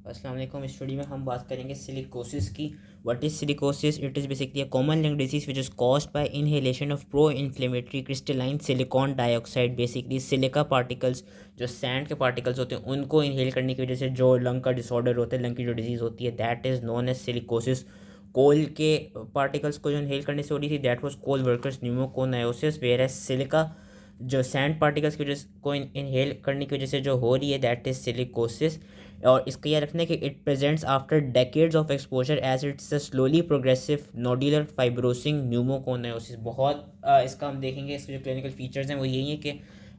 अस्सलाम वालेकुम। इस वीडियो में हम बात करेंगे सिलिकोसिस की। What is silicosis? It is basically a common lung disease which is caused by inhalation of pro inflammatory crystalline silicon dioxide. Basically silica particles, जो सैंड के पार्टिकल्स होते हैं, उनको इनहेल करने की वजह से जो लंग का डिसऑर्डर होता है, लंग की जो डिजीज़ होती है, that is known as silicosis. Coal के पार्टिकल्स को जो इनहेल करने से हो रही थी, that was coal workers pneumoconiosis. Whereas silica, जो सैंड पार्टिकल्स की वजह को इनहेल करने की वजह से जो हो रही है, दैट इज़ सिलिकोसिस। और इसका यह रखना है कि it presents after decades of exposure as it's a slowly progressive nodular fibrosing pneumoconiosis. बहुत इसका हम देखेंगे, इसके जो क्लिनिकल फीचर्स हैं वो यही है कि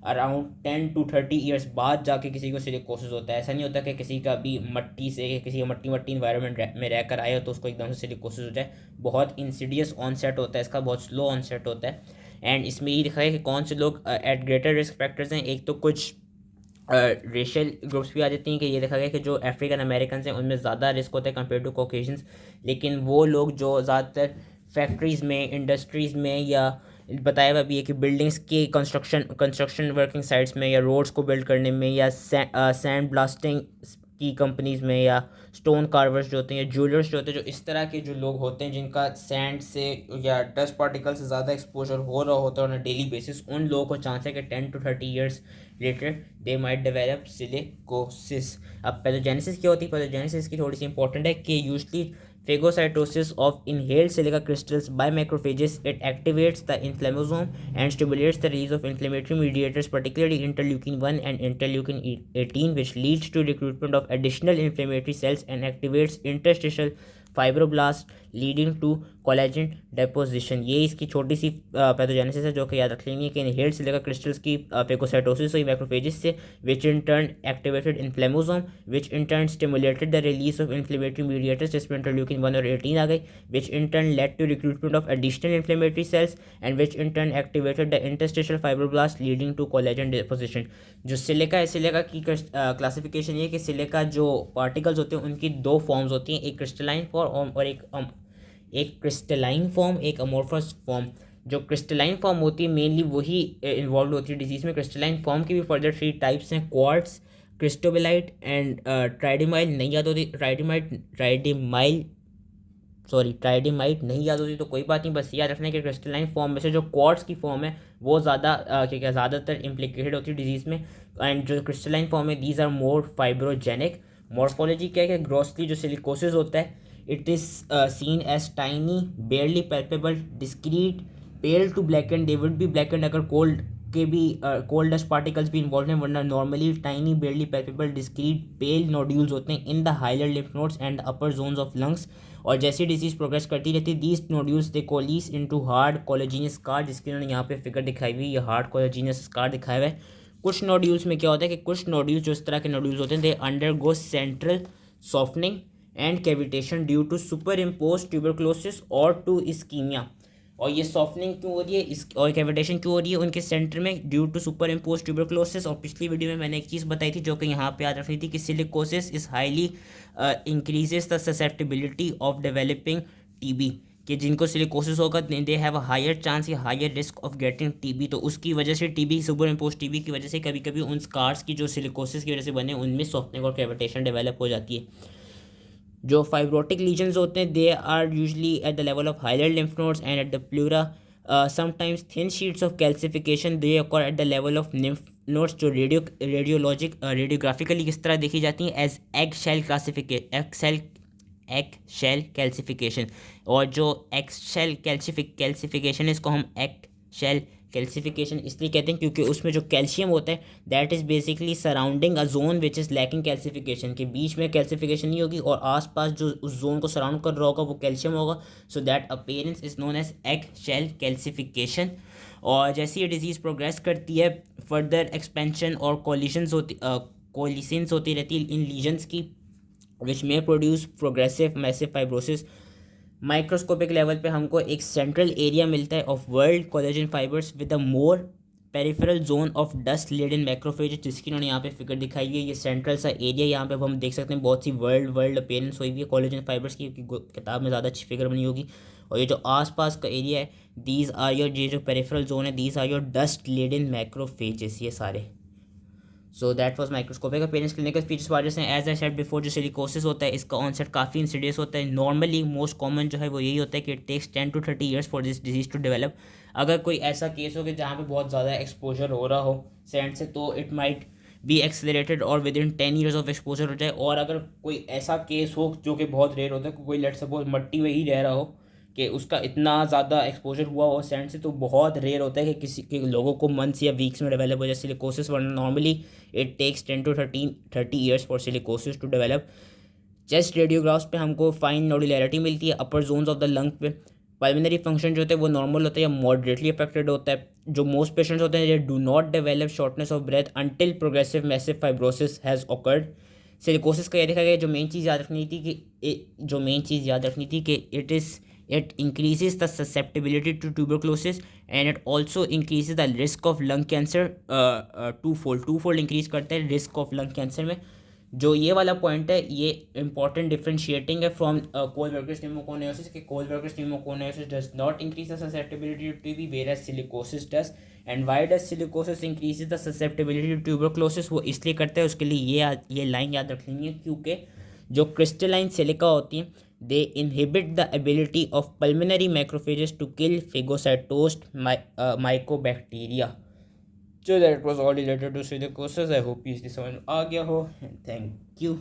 अराउंड 10 to 30 ईयर्स बाद जाके किसी को सिलिकोसिस होता है। ऐसा नहीं होता कि किसी का भी मट्टी से, किसी का मट्टी मट्टी इन्वायरमेंट में रहकर आए तो उसको एकदम से सिलिकोसिस हो जाए। बहुत इंसिडियस ऑनसेट होता है इसका, बहुत स्लो ऑनसेट होता है। एंड इसमें ये दिखाया कि कौन से लोग एट ग्रेटर रिस्क फैक्टर्स हैं। एक तो कुछ रेशियल ग्रुप्स भी आ जाती हैं कि ये देखा गया कि जो अफ्रीकन अमेरिकन हैं उनमें ज़्यादा रिस्क होता है कंपेयर टू कॉकेशियंस। लेकिन वो लोग जो ज़्यादातर फैक्ट्रीज़ में, इंडस्ट्रीज़ में, या बताया हुआ भी है कि बिल्डिंग्स की कंस्ट्रक्शन वर्किंग साइट्स में, या रोड्स को बिल्ड करने में, या सैंड ब्लास्टिंग की कंपनीज़ में, या स्टोन कार्वर्स जो होते हैं, या ज्वेलर्स जो होते हैं, जो इस तरह के जो लोग होते हैं जिनका सैंड से या डस्ट पार्टिकल से ज़्यादा एक्सपोजर हो रहा होता है ऑन अ डेली बेसिस, उन लोगों को चांस है कि 10 to 30 years later they might develop silicosis. अब पैथोजेनेसिस क्या होती है? पैथोजेनेसिस की थोड़ी सी इंपॉर्टेंट है कि usually phagocytosis of inhaled silica crystals by macrophages, it activates the inflammasome and stimulates the release of inflammatory mediators, particularly interleukin 1 and interleukin 18, which leads to recruitment of additional inflammatory cells and activates interstitial fibroblast leading to collagen deposition. ये इसकी छोटी सी pathogenesis है जो कि याद रख लेंगे कि इनहेल्ड सिलिका क्रिस्टल्स की फेगोसाइटोसिस हुई मैक्रोफेजेस से, which in turn activated inflammasome, which in turn stimulated the release of inflammatory mediators, जिसमें इंटरल्यूकिन 1 और 18 आ गई, which in turn led to recruitment of additional inflammatory cells and which in turn activated the interstitial fibroblast leading to collagen deposition. जो silica है, silica की classification ये कि silica जो पार्टिकल्स होते हैं उनकी दो फॉर्म्स होती हैं, एक क्रिस्टलाइन फॉर्म और एक क्रिस्टलाइन फॉर्म, एक अमोर्फस फॉर्म। जो क्रिस्टलाइन फॉर्म होती है मेनली वही इन्वॉल्व होती है डिजीज़ में। क्रिस्टलाइन फॉर्म की भी फर्दर 3 टाइप्स हैं, क्वार्ट्स, क्रिस्टोबेलाइट एंड ट्राइडेमाइल। नहीं याद होती ट्राइडेमाइट नहीं याद होती तो कोई बात नहीं, बस याद रखना है कि क्रिस्टलाइन फॉर्म में से जो क्वार्ट्स की फॉर्म है वो ज़्यादा क्या ज़्यादातर इम्प्लिकेटेड होती है डिजीज़ में। एंड जो क्रिस्टलाइन फॉर्म है, these are more fibrogenic. Morphology क्या है कि ग्रॉसली जो सिलिकोसिस होता है, it is seen as tiny, barely palpable, discrete, pale to black and. They would be black and अगर कोल्ड के भी कोल्ड डस्ट पार्टिकल्स भी इन्वॉल्व हैं, वरना normally tiny, barely palpable, discrete, pale nodules होते हैं in the higher lymph nodes and upper zones of lungs. और जैसी डिजीज प्रोग्रेस करती रहती है, these nodules they coalesce into hard collagenous scar, जिसकी उन्होंने यहाँ पे फिगर दिखाई हुई है, ये हार्ड कोलेजिनस स्कार दिखाया हुआ है। कुछ नोड्यूल्स में क्या होता है कि कुछ नोड्यूल्स जो इस तरह के नोड्यूल्स होते हैं, they undergo central softening and cavitation due to super impose tuberculosis और टू इस्कीमिया। और ये सॉफ्टनिंग क्यों हो रही है, इस और कैविटेशन क्यों हो रही है उनके सेंटर में? Due to super impose tuberculosis. और पिछली वीडियो में मैंने एक चीज़ बताई थी जो कि यहाँ पे याद रख रही थी कि silicosis is highly increases the susceptibility of developing TB, कि जिनको सिलिकोसिस होगा they have a higher chance या higher risk of getting TB. तो उसकी वजह से टीबी, सुपर इम्पोज टीबी की वजह से कभी कभी उन स्कार्स की जो सिलिकोसिस की वजह से बने उनमें सॉफ्टनिंग और कैविटेशन डेवलप हो जाती है। जो फाइब्रोटिक लीजन्स होते हैं, they are usually at the level of hilar lymph nodes and at the pleura. Sometimes thin sheets of calcification they occur at the level of lymph nodes, जो radiographically किस तरह देखी जाती हैं? As egg shell calcification. और जो x shell calcification है, इसको हम एग शेल कैल्सिफिकेशन इसलिए कहते हैं क्योंकि उसमें जो कैल्शियम होता है, that is basically surrounding a zone which is lacking calcification, के बीच में कैल्सिफिकेशन नहीं होगी और आसपास जो उस जोन को सराउंड कर रहा होगा वो कैल्शियम होगा। So that appearance is known as egg shell calcification. और जैसे ये डिजीज़ प्रोग्रेस करती है, फर्दर एक्सपेंशन और कोलिशंस होती रहती है इन लीजन्स की, which may produce progressive massive fibrosis. Microscopic level पे हमको एक सेंट्रल एरिया मिलता है of whorled collagen fibers with a more peripheral zone of dust laden macrophage, जिसकी उन्होंने यहाँ पे फिगर दिखाई हुई है। ये सेंट्रल सा एरिया यहाँ पे हम देख सकते हैं, बहुत सी वर्ल्ड अपीयरेंस हुई हुई है कोलेजन फाइबर्स की, किताब में ज़्यादा अच्छी फिगर बनी होगी। और ये जो आसपास का एरिया है, दीज आर योर, ये जो पेरिफेरल जोन है, these are your dust laden macrophages, ये सारे। So that was microscopic appearance, clinical features wise हैं एज आई सेड बिफोर। जो सिलिकोसिस होता है इसका ऑनसेट काफ़ी इंसिडियस होता है। नॉर्मली मोस्ट कॉमन जो है वो यही होता है कि it takes 10 to 30 years for this disease to develop. अगर कोई ऐसा केस हो कि जहाँ पे बहुत ज़्यादा एक्सपोजर हो रहा हो सैंड से, तो इट माइट बी एक्सलरेटेड और with in 10 years of exposure हो जाए। और अगर कोई ऐसा केस हो जो कि बहुत रेयर होता है, कोई लेट सपोज मट्टी में ही रह रहा हो कि उसका इतना ज़्यादा एक्सपोजर हुआ हो सैंड से, तो बहुत रेयर होता है कि किसी के लोगों को मंथ्स या वीक्स में डेवलप हो जाए सिलिकोसिस, वरना normally it takes 10 to 30 years for silicosis to develop. Chest radiographs पे हमको फाइन नोडुलैरिटी मिलती है upper zones of the lung पे। पल्मोनरी फंक्शन जो होता है वो नॉर्मल होता है या मॉडरेटली अफेक्टेड होता है। जो मोस्ट पेशेंट्स होते हैं ये do not develop shortness of breath until progressive massive fibrosis has occurred. Silicosis का ये देखा गया, जो मेन चीज़ याद रखनी थी कि it increases the susceptibility to tuberculosis and it also increases the risk of lung cancer twofold increase करता है risk of lung cancer में। जो ये वाला पॉइंट है ये इंपॉर्टेंट डिफरेंशिएटिंग है फ्रॉम कोलवर्कर्स न्यूमोकोनियोसिस कि coal workers pneumoconiosis does not increase the susceptibility to TB whereas silicosis does. And why does silicosis increases the susceptibility to tuberculosis? वो इसलिए करते हैं, उसके लिए ये लाइन याद रखनी है क्योंकि जो क्रिस्टलाइन सिलिका होती हैं they inhibit the ability of pulmonary macrophages to kill phagocytosed mycobacteria. So that was all related to silicosis. I hope you समझ आ गया हो, and thank you.